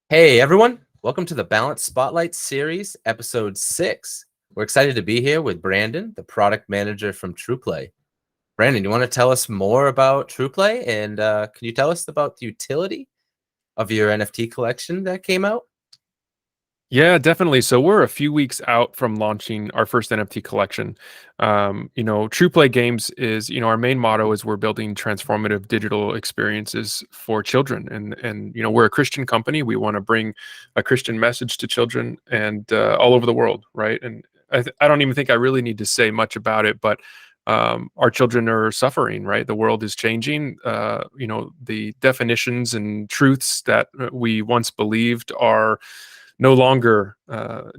Hey everyone, welcome to the Balance Spotlight Series, episode 6. We're excited to be here with Brandon, the product manager from TruPlay. Brandon, you want to tell us more about TruPlay and can you tell us about the utility of your NFT collection that came out? Yeah, definitely. So we're a few weeks out from launching our first NFT collection. TruePlay Games is, our main motto is we're building transformative digital experiences for children, and we're a Christian company. We want to bring a Christian message to children and all over the world, right? And I don't even think I really need to say much about it, but our children are suffering, right? The world is changing. The definitions and truths that we once believed are no longer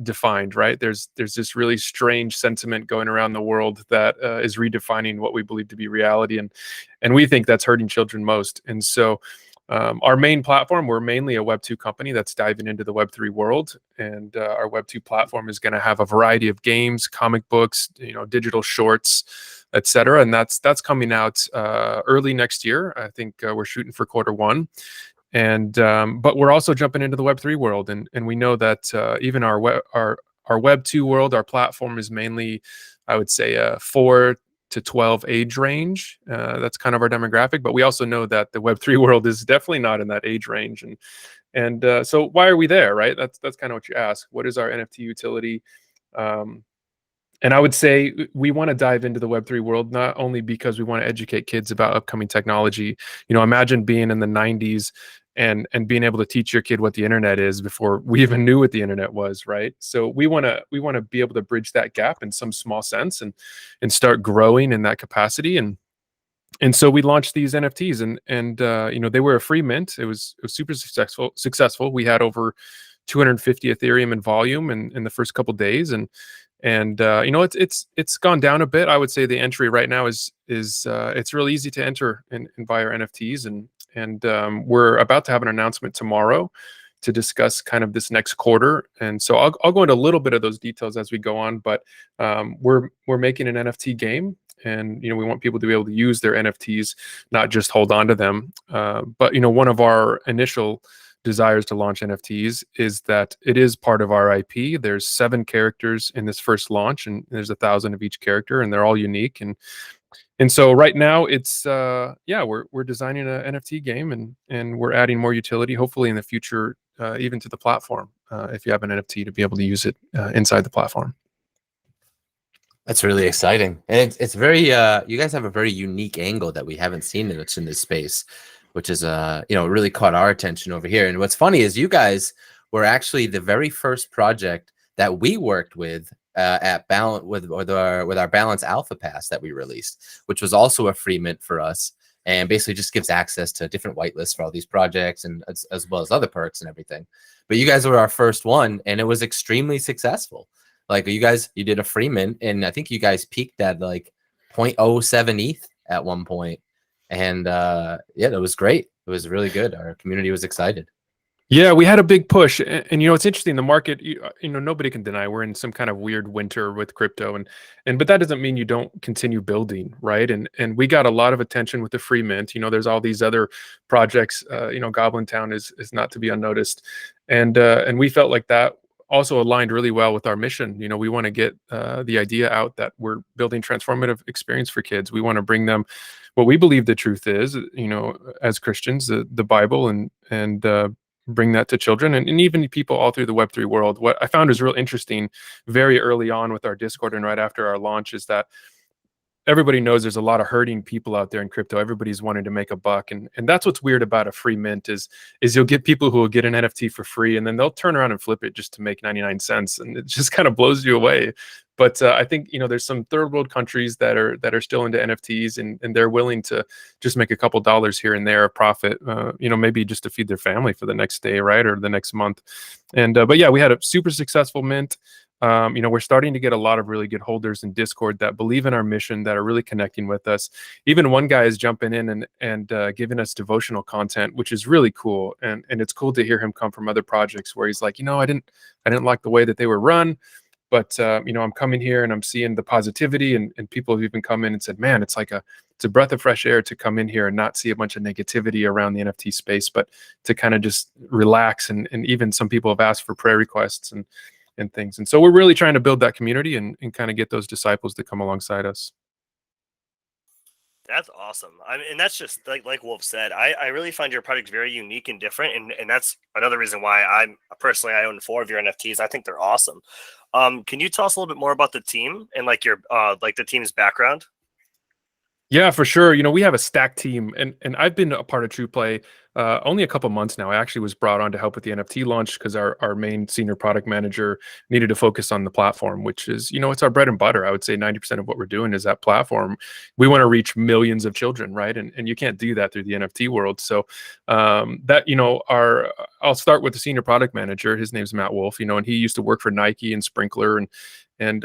defined, right? There's this really strange sentiment going around the world that is redefining what we believe to be reality, and we think that's hurting children most. And so our main platform, we're mainly a Web2 company that's diving into the Web3 world, and our Web2 platform is going to have a variety of games, comic books, digital shorts, etc. And that's coming out early next year. I think we're shooting for quarter 1. And but we're also jumping into the Web3 world, and we know that even our Web2 world, our platform is mainly, I would say, a 4 to 12 age range. That's kind of our demographic, but we also know that the Web3 world is definitely not in that age range. And so why are we there, right? That's kind of what you ask. What is our NFT utility? Um, and I would say we want to dive into the Web3 world, not only because we want to educate kids about upcoming technology. Imagine being in the 90s and being able to teach your kid what the internet is before we even knew what the internet was, right? So we want to be able to bridge that gap in some small sense and start growing in that capacity. And so we launched these NFTs, and they were a free mint. It was super successful. We had over 250 Ethereum in volume in the first couple days, and it's gone down a bit. I would say the entry right now is it's really easy to enter and buy our NFTs, and we're about to have an announcement tomorrow to discuss kind of this next quarter. And so I'll go into a little bit of those details as we go on, but we're making an NFT game, and we want people to be able to use their NFTs, not just hold on to them. But one of our initial desires to launch NFTs is that it is part of our IP. There's 7 characters in this first launch, and there's 1,000 of each character, and they're all unique. And so right now it's we're designing an NFT game, and we're adding more utility, hopefully in the future, even to the platform. If you have an NFT, to be able to use it inside the platform. That's really exciting. And it's very you guys have a very unique angle that we haven't seen in this space, which is really caught our attention over here. And what's funny is you guys were actually the very first project that we worked with at Balance with our Balance Alpha Pass that we released, which was also a free mint for us, and basically just gives access to different whitelists for all these projects, and as well as other perks and everything. But you guys were our first one, and it was extremely successful. Like you did a free mint, and I think you guys peaked at like 0.07 ETH at one point. And yeah, that was great. It was really good. Our community was excited. Yeah, we had a big push, and it's interesting. The market, nobody can deny we're in some kind of weird winter with crypto, and but that doesn't mean you don't continue building, right? And we got a lot of attention with the free mint. There's all these other projects. Goblin Town is not to be unnoticed, and we felt like that also aligned really well with our mission. We want to get the idea out that we're building transformative experience for kids. We want to bring them what we believe the truth is, as Christians, the Bible, and bring that to children and even people all through the Web3 world. What I found was real interesting very early on with our Discord and right after our launch is that everybody knows there's a lot of hurting people out there in crypto. Everybody's wanting to make a buck, and that's what's weird about a free mint is you'll get people who will get an NFT for free, and then they'll turn around and flip it just to make 99 cents, and it just kind of blows you away. But I think there's some third world countries that are still into NFTs, and they're willing to just make a couple dollars here and there, a profit, maybe just to feed their family for the next day, right, or the next month. And but yeah, we had a super successful mint. We're starting to get a lot of really good holders in Discord that believe in our mission, that are really connecting with us. Even one guy is jumping in and giving us devotional content, which is really cool. And it's cool to hear him come from other projects where he's like, I didn't like the way that they were run, But I'm coming here and I'm seeing the positivity, and people have even come in and said, man, it's a breath of fresh air to come in here and not see a bunch of negativity around the NFT space, but to kind of just relax. And even some people have asked for prayer requests and things. And so we're really trying to build that community and kind of get those disciples to come alongside us. That's awesome. I mean, and that's just like Wolf said. I really find your product very unique and different, and that's another reason why I own 4 of your NFTs. I think they're awesome. Can you tell us a little bit more about the team and like your like the team's background? Yeah, for sure. We have a stack team, and I've been a part of TruPlay only a couple months now. I actually was brought on to help with the NFT launch because our main senior product manager needed to focus on the platform, which is, it's our bread and butter. I would say 90% of what we're doing is that platform. We want to reach millions of children, right? And you can't do that through the NFT world. So I'll start with the senior product manager. His name's Matt Wolf, and he used to work for Nike and Sprinkler and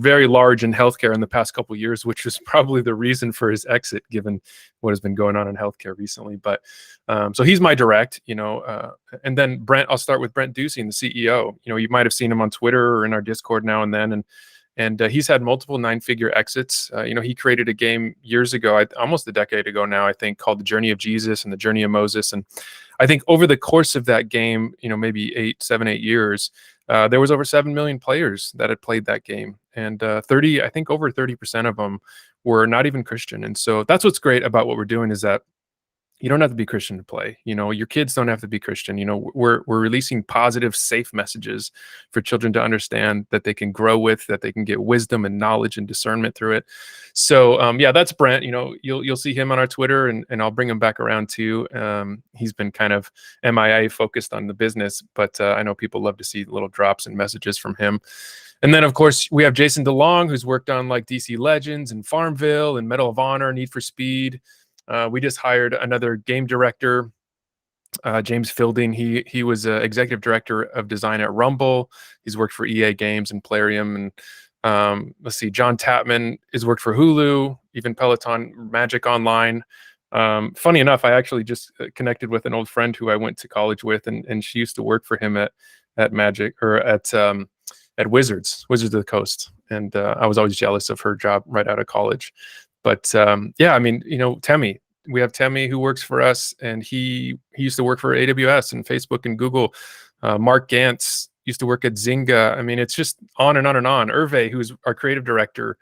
very large in healthcare in the past couple of years, which was probably the reason for his exit, given what has been going on in healthcare recently. But so he's my direct, and then Brent. I'll start with Brent Ducey, the CEO. You might have seen him on Twitter or in our Discord now and then, and he's had multiple 9-figure exits. He created a game years ago, almost a decade ago now, I think, called The Journey of Jesus and The Journey of Moses. And I think over the course of that game, maybe 7, 8 years, there was over 7 million players that had played that game, and over 30% of them were not even Christian. And so that's what's great about what we're doing, is that you don't have to be Christian to play. Your kids don't have to be Christian. We're releasing positive, safe messages for children to understand, that they can grow with, that they can get wisdom and knowledge and discernment through it. So that's Brent. You'll see him on our Twitter, and I'll bring him back around too. He's been kind of MIA focused on the business, but I know people love to see little drops and messages from him. And then, of course, we have Jason DeLong, who's worked on like DC Legends and Farmville and Medal of Honor, Need for Speed. We just hired another game director, James Fielding. He was executive director of design at Rumble. He's worked for EA Games and Plarium. And let's see, John Tapman has worked for Hulu, even Peloton, Magic Online. Funny enough, I actually just connected with an old friend who I went to college with, and she used to work for him at Magic, or at Wizards of the Coast. And I was always jealous of her job right out of college. But Temi, we have Temi who works for us, and he used to work for AWS and Facebook and Google. Mark Gantz used to work at Zynga. I mean, it's just on and on and on. Hervé, who's our creative director,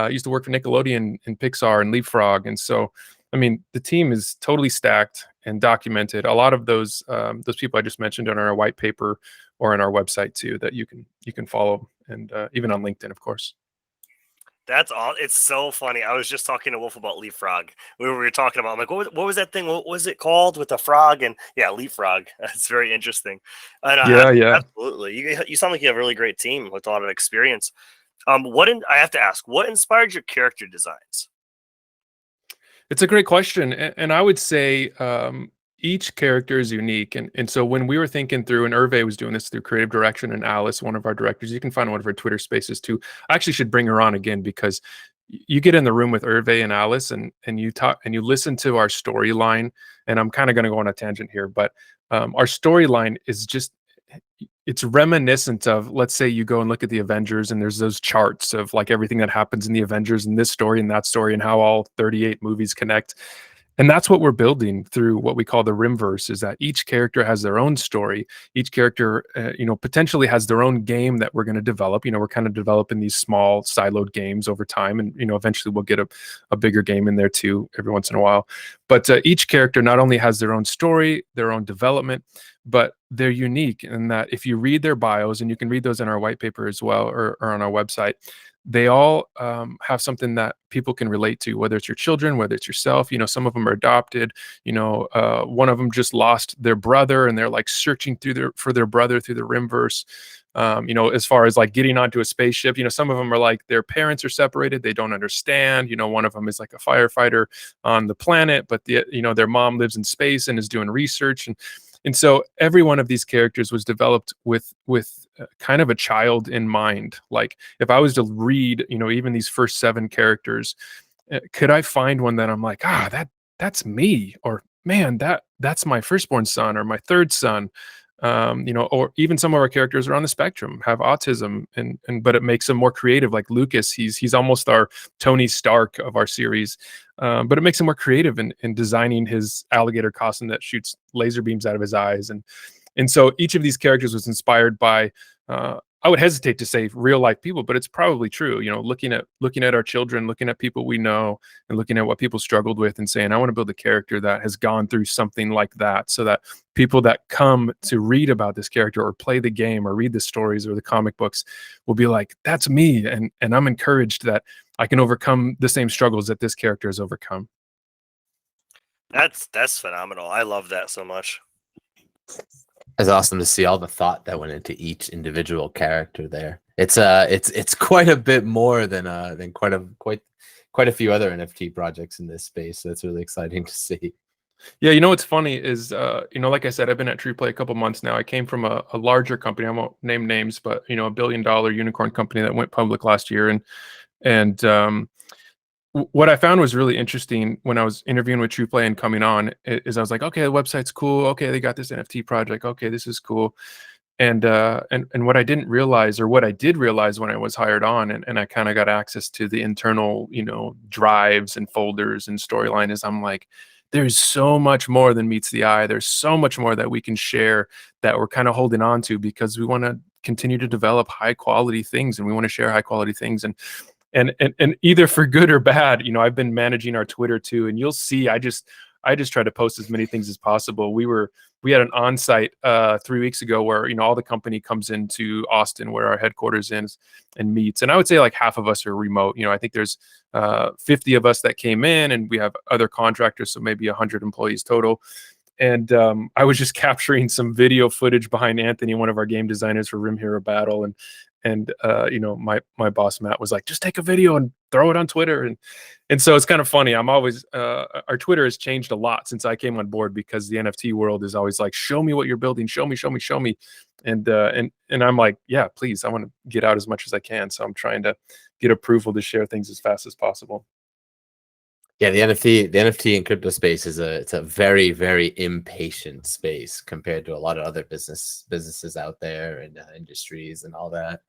used to work for Nickelodeon and Pixar and Leapfrog. And so, I mean, the team is totally stacked and documented. A lot of those people I just mentioned are on our white paper or on our website too, that you can follow, and even on LinkedIn, of course. That's all. It's so funny. I was just talking to Wolf about Leapfrog. We were talking about, I'm like, what was that thing? What was it called with the frog? And yeah, Leapfrog. That's very interesting. And Yeah. absolutely. You sound like you have a really great team with a lot of experience. I have to ask, what inspired your character designs? It's a great question. And I would say each character is unique. And so when we were thinking through, and Hervé was doing this through creative direction, and Alice, one of our directors, you can find one of her Twitter spaces too. I actually should bring her on again, because you get in the room with Hervé and Alice, and you talk and you listen to our storyline. And I'm kind of going to go on a tangent here, but our storyline is just, it's reminiscent of, let's say you go and look at the Avengers, and there's those charts of like everything that happens in the Avengers and this story and that story, and how all 38 movies connect. And that's what we're building through what we call the Rimverse, is that each character has their own story. Each character, potentially has their own game that we're going to develop. We're kind of developing these small siloed games over time. And, eventually we'll get a bigger game in there too, every once in a while. But each character not only has their own story, their own development, but they're unique in that if you read their bios, and you can read those in our white paper as well, or on our website, they all have something that people can relate to, whether it's your children, whether it's yourself. Some of them are adopted. One of them just lost their brother, and they're like searching for their brother through the Rimverse. As far as like getting onto a spaceship, some of them are like their parents are separated, they don't understand. One of them is like a firefighter on the planet, but their mom lives in space and is doing research. And so every one of these characters was developed with kind of a child in mind. Like if I was to read, even these first 7 characters, could I find one that I'm like, that's me, or man, that's my firstborn son or my third son? You know, or even some of our characters are on the spectrum, have autism, and but it makes them more creative. Like Lucas, he's almost our Tony Stark of our series, but it makes him more creative in designing his alligator costume that shoots laser beams out of his eyes, and so each of these characters was inspired by. I would hesitate to say real life people, but it's probably true. You know, looking at our children, looking at people we know, and looking at what people struggled with, and saying, I want to build a character that has gone through something like that, so that people that come to read about this character or play the game or read the stories or the comic books will be like, that's me, and I'm encouraged that I can overcome the same struggles that this character has overcome. That's phenomenal. I love that so much. It's awesome to see all the thought that went into each individual character there. It's quite a bit more than quite a few other NFT projects in this space. So it's really exciting to see. Yeah, you know what's funny is, you know, like I said, I've been at TruPlay a couple months now. I came from a larger company. I won't name names, but you know, $1 billion unicorn company that went public last year, and what I found was really interesting when I was interviewing with TruPlay and coming on is I was like, okay, the website's cool. Okay, they got this NFT project. Okay, this is cool. And what I didn't realize, or what I did realize when I was hired on, and I kind of got access to the internal, you know, drives and folders and storyline, is I'm like, there's so much more than meets the eye. There's so much more that we can share that we're kind of holding on to because we want to continue to develop high quality things, and we want to share high quality things. And either for good or bad, you know, I've been managing our Twitter too, and you'll see I just try to post as many things as possible. We had an on-site 3 weeks ago where, you know, all the company comes into Austin where our headquarters is and meets, and I would say like half of us are remote. You know, I think there's 50 of us that came in, and we have other contractors, so maybe 100 employees total. And I was just capturing some video footage behind Anthony, one of our game designers for Rim Hero Battle, and you know, my boss Matt was like, just take a video and throw it on Twitter, and so it's kind of funny. I'm always our Twitter has changed a lot since I came on board, because the NFT world is always like, show me what you're building, show me, and I'm like, yeah, please, I want to get out as much as I can, so I'm trying to get approval to share things as fast as possible. Yeah, the NFT and crypto space it's a very, very impatient space compared to a lot of other businesses out there, and industries and all that.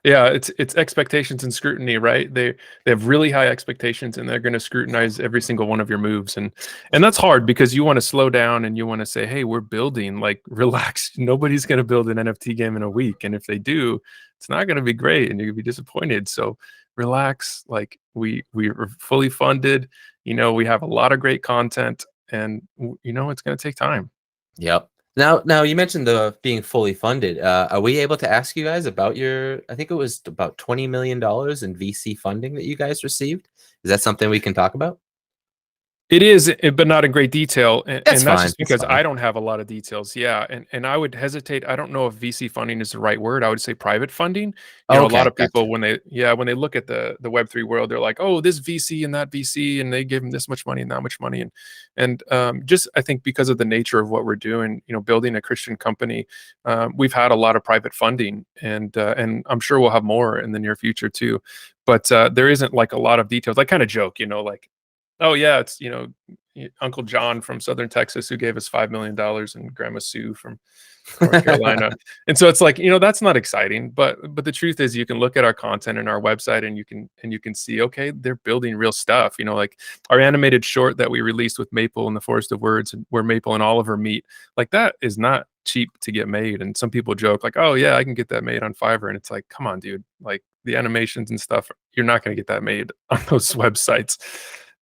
Yeah, it's expectations and scrutiny, right? They have really high expectations, and they're going to scrutinize every single one of your moves, and that's hard because you want to slow down and you want to say, hey, we're building, like, relax. Nobody's going to build an NFT game in a week, and if they do, it's not going to be great, and you're going to be disappointed. So relax. Like, we are fully funded. You know, we have a lot of great content, and you know, it's going to take time. Yep. Now you mentioned the being fully funded. Are we able to ask you guys about your? I think it was about $20 million in VC funding that you guys received. Is that something we can talk about? It is, but not in great detail, and that's fine. just because I don't have a lot of details. Yeah, and I would hesitate. I don't know if VC funding is the right word. I would say private funding. You know, a lot of people when they look at the Web3 world, they're like, oh, this VC and that VC, and they give them this much money and that much money, and just I think because of the nature of what we're doing, you know, building a Christian company, we've had a lot of private funding, and I'm sure we'll have more in the near future too. But there isn't like a lot of details. I kind of joke, you know, like, oh yeah, it's, you know, Uncle John from Southern Texas who gave us $5 million, and Grandma Sue from North Carolina. And so it's like, you know, that's not exciting, but the truth is, you can look at our content and our website, and you can see, okay, they're building real stuff. You know, like our animated short that we released with Maple in the Forest of Words, where Maple and Oliver meet, like that is not cheap to get made. And some people joke like, oh yeah, I can get that made on Fiverr, and it's like, come on, dude, like the animations and stuff, you're not going to get that made on those websites.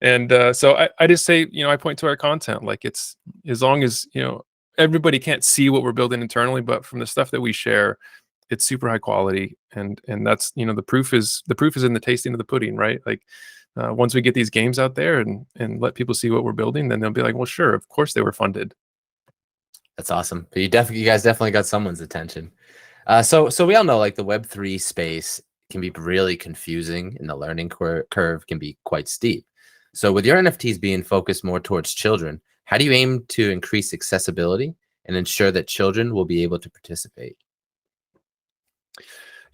And so I just say, you know, I point to our content, like, it's, as long as, you know, everybody can't see what we're building internally, but from the stuff that we share, it's super high quality, and that's, you know, the proof is in the tasting of the pudding, right? Like, once we get these games out there and let people see what we're building, then they'll be like, well, sure, of course they were funded. That's awesome. But you guys definitely got someone's attention. So we all know, like, the Web3 space can be really confusing, and the learning curve can be quite steep. So with your NFTs being focused more towards children, how do you aim to increase accessibility and ensure that children will be able to participate?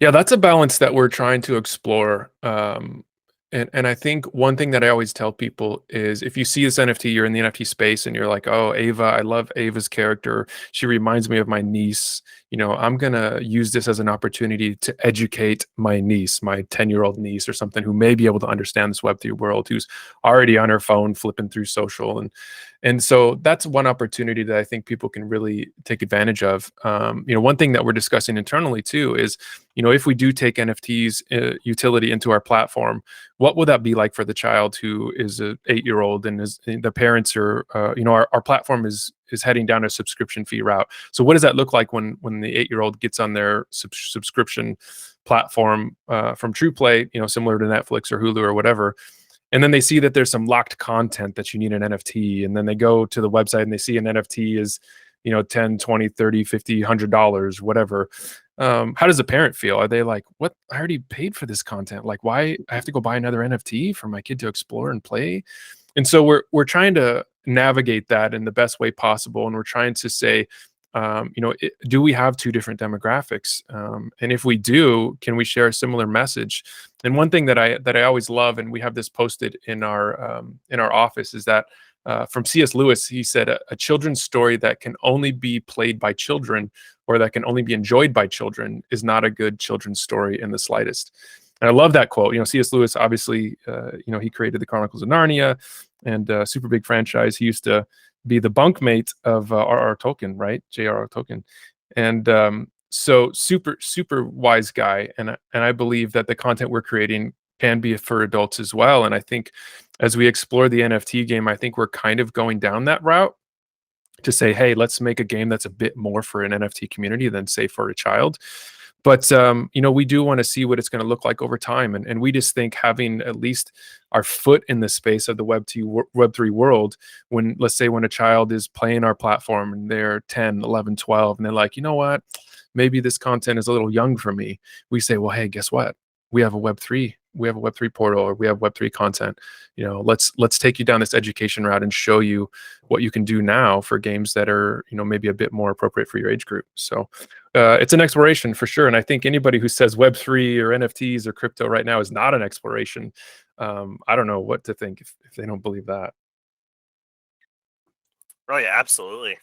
Yeah, that's a balance that we're trying to explore. And I think one thing that I always tell people is if you see this NFT, you're in the NFT space and you're like, oh, Ava, I love Ava's character. She reminds me of my niece. I'm going to use this as an opportunity to educate my niece, my 10-year-old niece or something who may be able to understand this Web3 world, who's already on her phone flipping through social. And so that's one opportunity that I think people can really take advantage of. One thing that we're discussing internally too is, if we do take NFTs utility into our platform, what would that be like for the child who is an 8-year-old and the parents are, our platform is heading down a subscription fee route. So what does that look like when the 8-year-old gets on their subscription platform from TruPlay, similar to Netflix or Hulu or whatever? And then they see that there's some locked content that you need an NFT. And then they go to the website and they see an NFT is, $10, $20, $30, $50, $100, whatever. How does the parent feel? Are they like, what? I already paid for this content. Like, why I have to go buy another NFT for my kid to explore and play? And so we're trying to navigate that in the best way possible. And we're trying to say, do we have two different demographics? And if we do, can we share a similar message? And one thing that I always love, and we have this posted in our office, is that from C.S. Lewis, he said a children's story that can only be played by children or that can only be enjoyed by children is not a good children's story in the slightest. And I love that quote. C.S. Lewis, obviously, he created the Chronicles of Narnia and super big franchise. He used to be the bunkmate of R.R. Tolkien, right? J.R.R. Tolkien. And so super wise guy. And I believe that the content we're creating can be for adults as well. And I think as we explore the NFT game, I think we're kind of going down that route to say, hey, let's make a game that's a bit more for an NFT community than, say, for a child. But, we do want to see what it's going to look like over time. And we just think having at least our foot in the space of the Web3 world, let's say when a child is playing our platform and they're 10, 11, 12, and they're like, you know what, maybe this content is a little young for me. We say, well, hey, guess what? We have a Web3 portal, or we have Web3 content. Let's take you down this education route and show you what you can do now for games that are, maybe a bit more appropriate for your age group. So it's an exploration for sure. And I think anybody who says Web3 or NFTs or crypto right now is not an exploration, I don't know what to think if they don't believe that. Oh yeah, absolutely.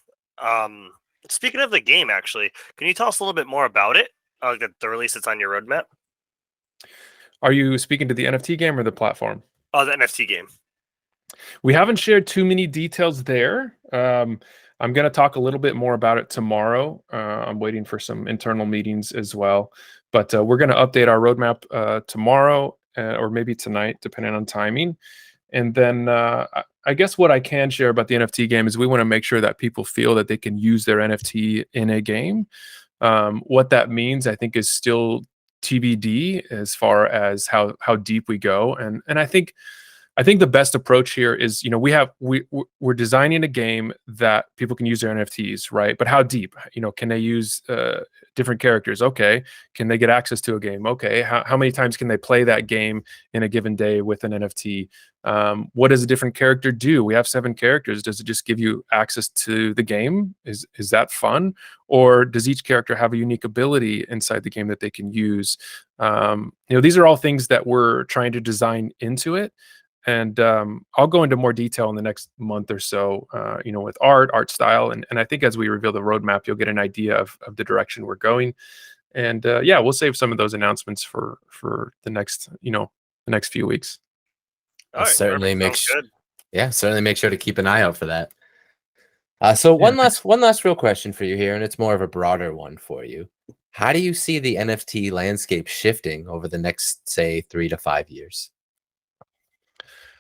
Speaking of the game, actually, can you tell us a little bit more about it? The release that's on your roadmap? Are you speaking to the NFT game or the platform? Oh, the NFT game. We haven't shared too many details there. I'm going to talk a little bit more about it tomorrow. I'm waiting for some internal meetings as well. But we're going to update our roadmap tomorrow or maybe tonight, depending on timing. And then I guess what I can share about the NFT game is we want to make sure that people feel that they can use their NFT in a game. What that means, I think, is still TBD as far as how deep we go. And I think the best approach here is, we're designing a game that people can use their NFTs, right? But how deep? Can they use different characters? Okay. Can they get access to a game? Okay. How many times can they play that game in a given day with an NFT? What does a different character do? We have 7 characters. Does it just give you access to the game? Is that fun? Or does each character have a unique ability inside the game that they can use? These are all things that we're trying to design into it. And I'll go into more detail in the next month or so, with art style. And I think as we reveal the roadmap, you'll get an idea of the direction we're going. And we'll save some of those announcements for the next few weeks. All right, certainly make sure. Certainly make sure to keep an eye out for that. So one last real question for you here, and it's more of a broader one for you. How do you see the NFT landscape shifting over the next, say, 3 to 5 years?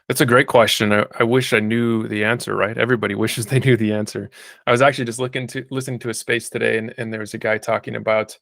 That's a great question. I wish I knew the answer, right? Everybody wishes they knew the answer. I was actually just listening to a space today, and there was a guy talking about,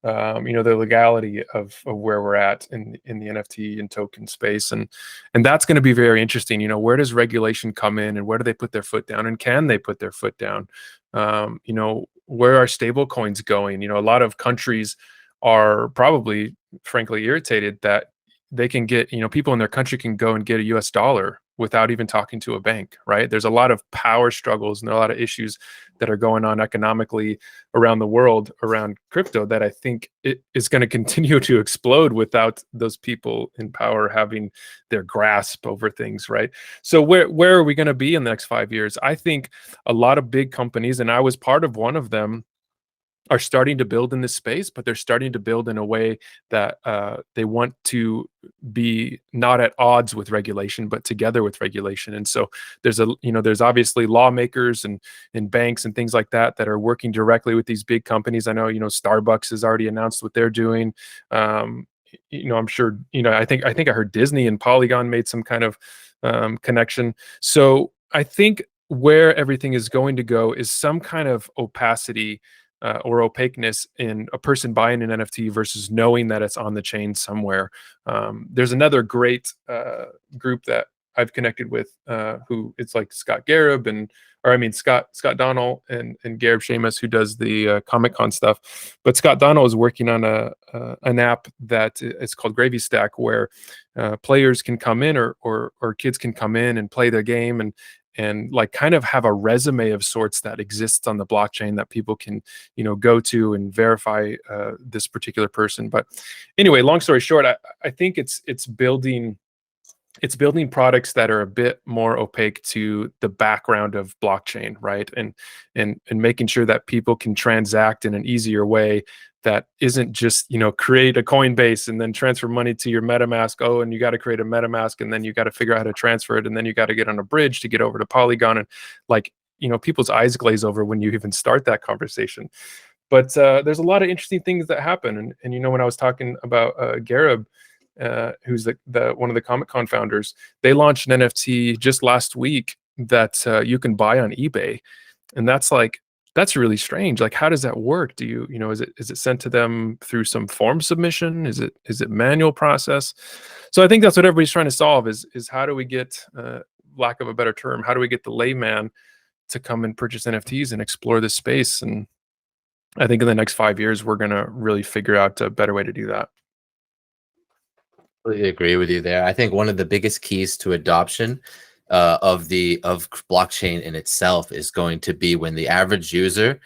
the legality of where we're at in the NFT and token space, and that's going to be very interesting. Where does regulation come in, and where do they put their foot down, and can they put their foot down? Where are stable coins going? A lot of countries are probably, frankly, irritated that they can get, people in their country can go and get a US dollar without even talking to a bank, right? There's a lot of power struggles and there are a lot of issues that are going on economically around the world around crypto that I think it is going to continue to explode without those people in power having their grasp over things, right? So where are we going to be in the next 5 years? I think a lot of big companies, and I was part of one of them, are starting to build in this space, but they're starting to build in a way that they want to be not at odds with regulation, but together with regulation. And so there's obviously lawmakers and banks and things like that that are working directly with these big companies. I know, Starbucks has already announced what they're doing. I'm sure, I think I heard Disney and Polygon made some kind of connection. So I think where everything is going to go is some kind of opacity or opaqueness in a person buying an NFT versus knowing that it's on the chain somewhere. There's another great group that I've connected with who it's like Scott Donnell and Gareb Shamus, who does the Comic-Con stuff. But Scott Donnell is working on an app that it's called Gravy Stack, where players can come in or kids can come in and play their game and like kind of have a resume of sorts that exists on the blockchain that people can, go to and verify this particular person. But anyway, long story short, I think it's building products that are a bit more opaque to the background of blockchain, right? And making sure that people can transact in an easier way that isn't just, create a Coinbase and then transfer money to your MetaMask. Oh, and you got to create a MetaMask and then you got to figure out how to transfer it. And then you got to get on a bridge to get over to Polygon. And people's eyes glaze over when you even start that conversation. But there's a lot of interesting things that happen. And when I was talking about Gareb, who's the one of the Comic-Con founders, they launched an NFT just last week that you can buy on eBay. And that's really strange. Like, how does that work? Do you, is it sent to them through some form submission? Is it manual process? So I think that's what everybody's trying to solve is how do we get, lack of a better term, how do we get the layman to come and purchase NFTs and explore this space? And I think in the next 5 years, we're going to really figure out a better way to do that. Completely agree with you there. I think one of the biggest keys to adoption of blockchain in itself is going to be when the average user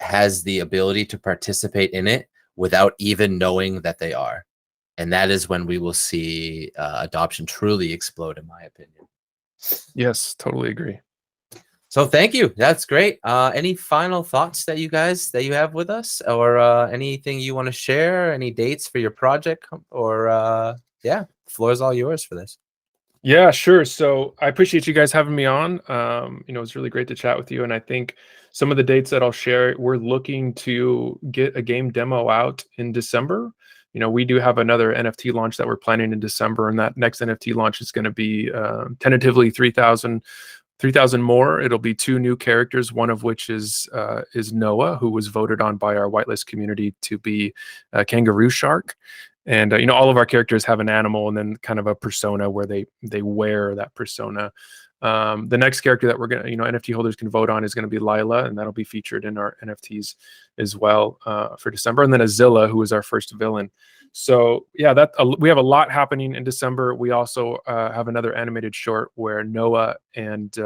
has the ability to participate in it without even knowing that they are. And that is when we will see adoption truly explode, in my opinion. Yes, totally agree. So thank you. That's great. Any final thoughts that you have with us, or anything you want to share? Any dates for your project, or yeah, the floor is all yours for this. Yeah, sure. So I appreciate you guys having me on. It's really great to chat with you. And I think some of the dates that I'll share, we're looking to get a game demo out in December. We do have another NFT launch that we're planning in December, and that next NFT launch is going to be tentatively 3,000 more. It'll be 2 new characters, one of which is Noah, who was voted on by our whitelist community to be a kangaroo shark. And all of our characters have an animal and then kind of a persona where they wear that persona. The next character that we're gonna, NFT holders can vote on is going to be Lila, and that'll be featured in our NFTs as well for December. And then Azilla, who is our first villain. So yeah, we have a lot happening in December. We also have another animated short where Noah and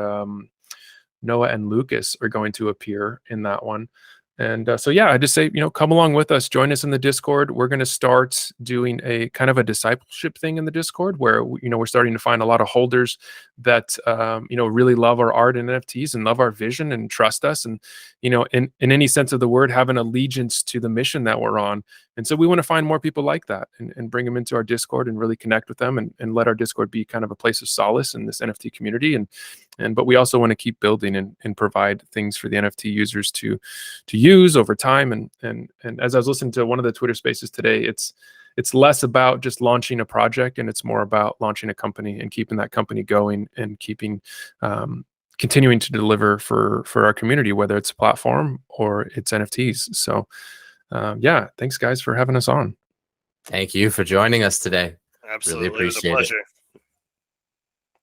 Lucas are going to appear in that one. And so, yeah, I just say, come along with us, join us in the Discord. We're going to start doing a kind of a discipleship thing in the Discord where, we're starting to find a lot of holders that, really love our art and NFTs and love our vision and trust us. And, in any sense of the word, have an allegiance to the mission that we're on. And so we want to find more people like that and bring them into our Discord and really connect with them and let our Discord be kind of a place of solace in this NFT community. But we also want to keep building and provide things for the NFT users to use over time. And as I was listening to one of the Twitter spaces today, it's less about just launching a project, and it's more about launching a company and keeping that company going and keeping continuing to deliver for our community, whether it's a platform or it's NFTs. So yeah, thanks guys for having us on. Thank you for joining us today. Absolutely. Really appreciate it. It was a pleasure.